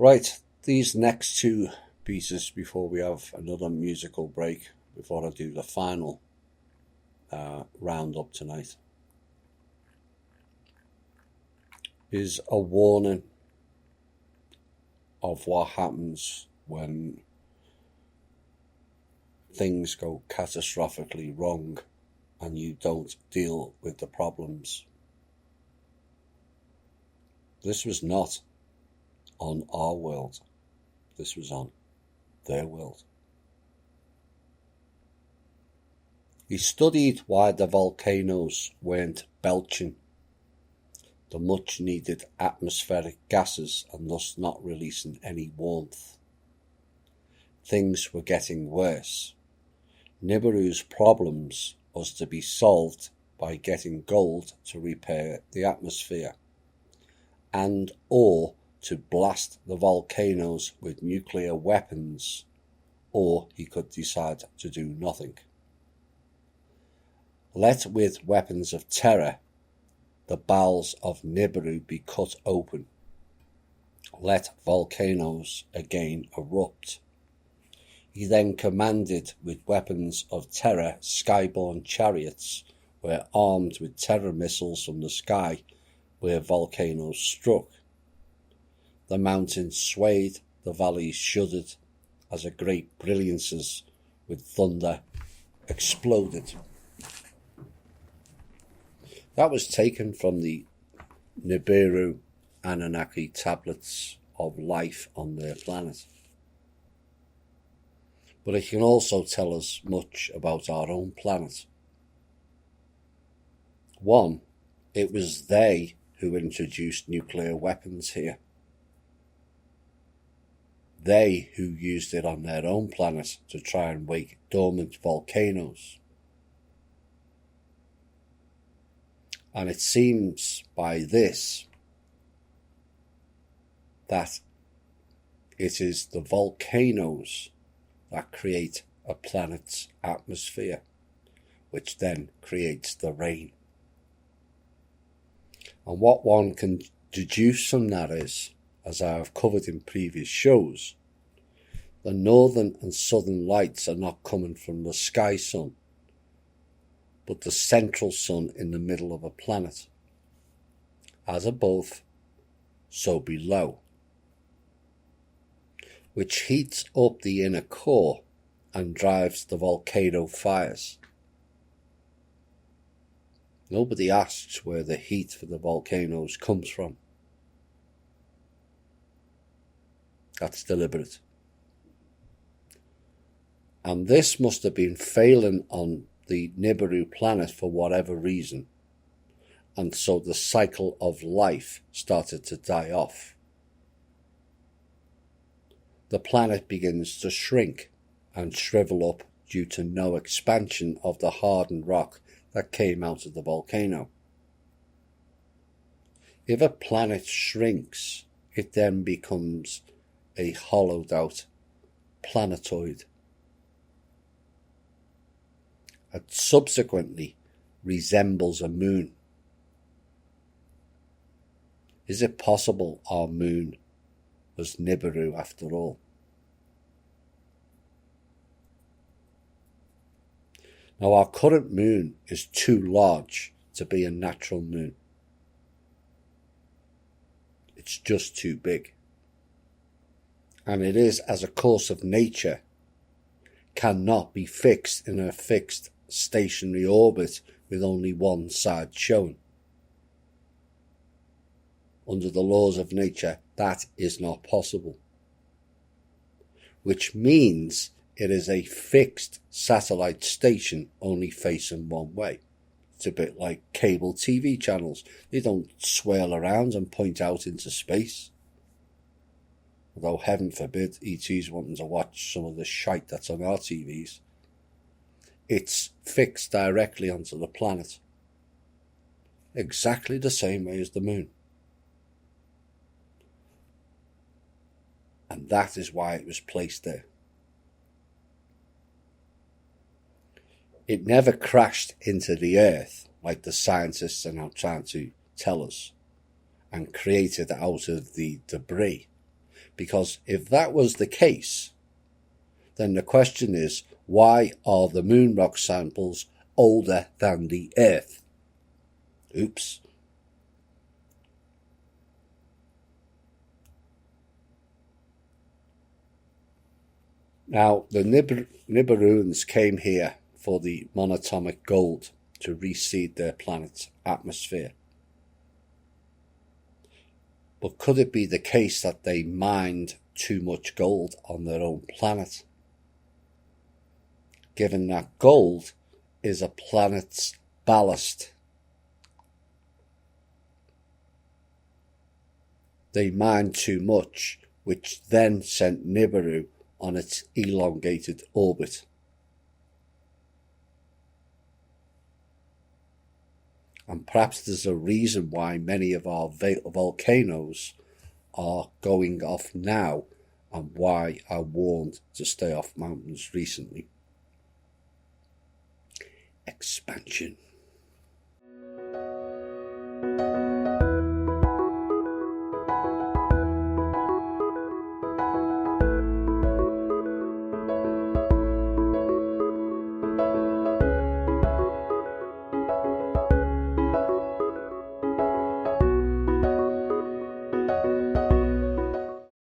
Right, these next two pieces before we have another musical break, before I do the final roundup tonight, is a warning of what happens when things go catastrophically wrong and you don't deal with the problems. This was not on our world. This was on their world. He studied why the volcanoes weren't belching the much needed atmospheric gases and thus not releasing any warmth. Things were getting worse. Nibiru's problems was to be solved by getting gold to repair the atmosphere and or to blast the volcanoes with nuclear weapons, or he could decide to do nothing. Let with weapons of terror the bowels of Nibiru be cut open. Let volcanoes again erupt. He then commanded with weapons of terror skyborne chariots were armed with terror missiles from the sky where volcanoes struck. The mountains swayed, the valleys shuddered, as a great brilliances with thunder exploded. That was taken from the Nibiru Anunnaki tablets of life on their planet. But it can also tell us much about our own planet. One, it was they who introduced nuclear weapons here. They who used it on their own planet to try and wake dormant volcanoes. And it seems by this that it is the volcanoes that create a planet's atmosphere, which then creates the rain. And what one can deduce from that is, as I have covered in previous shows, the northern and southern lights are not coming from the sky sun, but the central sun in the middle of a planet. As above, so below, which heats up the inner core and drives the volcano fires. Nobody asks where the heat for the volcanoes comes from. That's deliberate. And this must have been failing on the Nibiru planet for whatever reason. And so the cycle of life started to die off. The planet begins to shrink and shrivel up due to no expansion of the hardened rock that came out of the volcano. If a planet shrinks, it then becomes a hollowed out planetoid. It subsequently resembles a moon. Is it possible our moon was Nibiru after all? Now our current moon is too large to be a natural moon. It's just too big. And it is, as a course of nature, cannot be fixed in a fixed stationary orbit with only one side shown. Under the laws of nature, that is not possible. Which means it is a fixed satellite station only facing one way. It's a bit like cable TV channels. They don't swirl around and point out into space. Although heaven forbid ET's wanting to watch some of the shite that's on our TVs. It's fixed directly onto the planet. Exactly the same way as the moon. And that is why it was placed there. It never crashed into the earth like the scientists are now trying to tell us and created out of the debris. Because if that was the case, then the question is, why are the moon rock samples older than the Earth? Oops. Now, the Nibiruans came here for the monatomic gold to reseed their planet's atmosphere. But could it be the case that they mined too much gold on their own planet? Given that gold is a planet's ballast. They mined too much, which then sent Nibiru on its elongated orbit. And perhaps there's a reason why many of our volcanoes are going off now and why I warned to stay off mountains recently. Expansion.